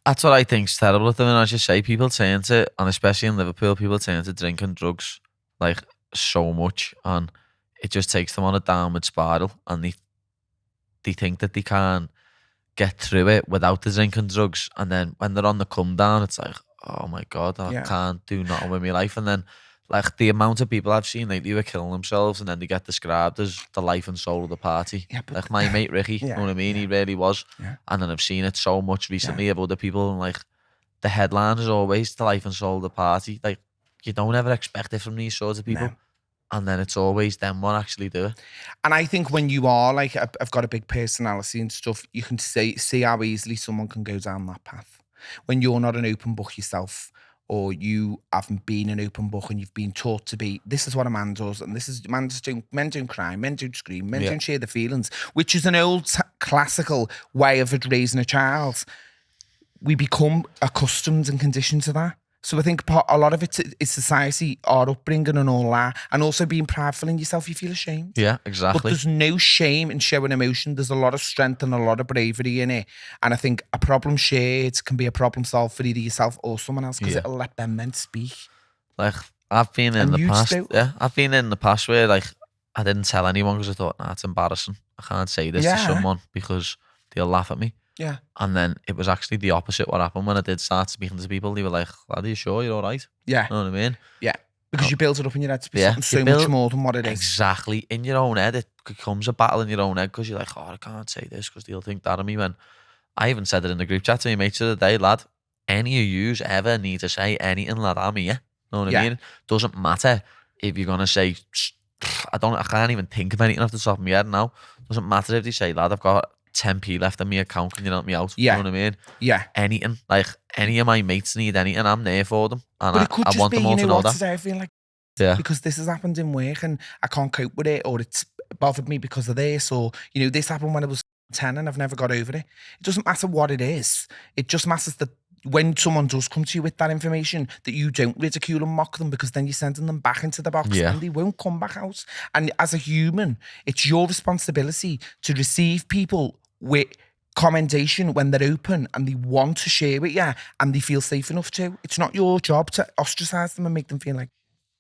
That's what I think's terrible at them. And as you say, people turn to, and especially in Liverpool, people turn to drink and drugs like so much, and it just takes them on a downward spiral, and they think that they can get through it without the drink and drugs, and then when they're on the come down, it's like, oh my god, I can't do nothing with my life. And then like the amount of people I've seen lately who are killing themselves, and then they get described as the life and soul of the party. Like my mate Ricky, you know what I mean? He really was. And then I've seen it so much recently of other people, and like the headline is always the life and soul of the party. Like you don't ever expect it from these sorts of people. And then it's always them what actually do it. And I think when you are like, I've got a big personality and stuff, you can see how easily someone can go down that path. When you're not an open book yourself, or you haven't been an open book and you've been taught to be, this is what a man does, and this is, men don't cry, men don't scream, men don't share the feelings, which is an old classical way of raising a child. We become accustomed and conditioned to that. So I think a lot of it is society, our upbringing and all that, and also being prideful in yourself. You feel ashamed. Yeah, exactly. But there's no shame in showing emotion. There's a lot of strength and a lot of bravery in it. And I think a problem shared can be a problem solved for either yourself or someone else, because it'll let them men speak. Like I've been in the past. I've been in the past where like I didn't tell anyone because I thought, nah, it's embarrassing. I can't say this to someone because they'll laugh at me. Yeah. And then it was actually the opposite what happened when I did start speaking to people. They were like, lad, are you sure you're all right? Yeah. You know what I mean? Yeah. Because you build it up in your head to be something so much more than what it is. Exactly. In your own head, it becomes a battle in your own head because you're like, oh, I can't say this because they'll think that of me. When I even said it in the group chat to my mates the other day, lad, any of yous ever need to say anything, lad, I'm here. You know what I mean? Doesn't matter if you're going to say, I can't even think of anything off the top of my head now. Doesn't matter if they say, lad, I've got 10p left in my account, can you help me out? Yeah. You know what I mean? Yeah. Anything. Like, any of my mates need anything, I'm there for them. And but it could I want them all to know that. Today I feel like, yeah, because this has happened in work and I can't cope with it, or it's bothered me because of this, or, you know, this happened when I was 10 and I've never got over it. It doesn't matter what it is. It just matters that when someone does come to you with that information, that you don't ridicule and mock them, because then you're sending them back into the box and they won't come back out. And as a human, it's your responsibility to receive people with commendation when they're open and they want to share with you and they feel safe enough to. It's not your job to ostracize them and make them feel like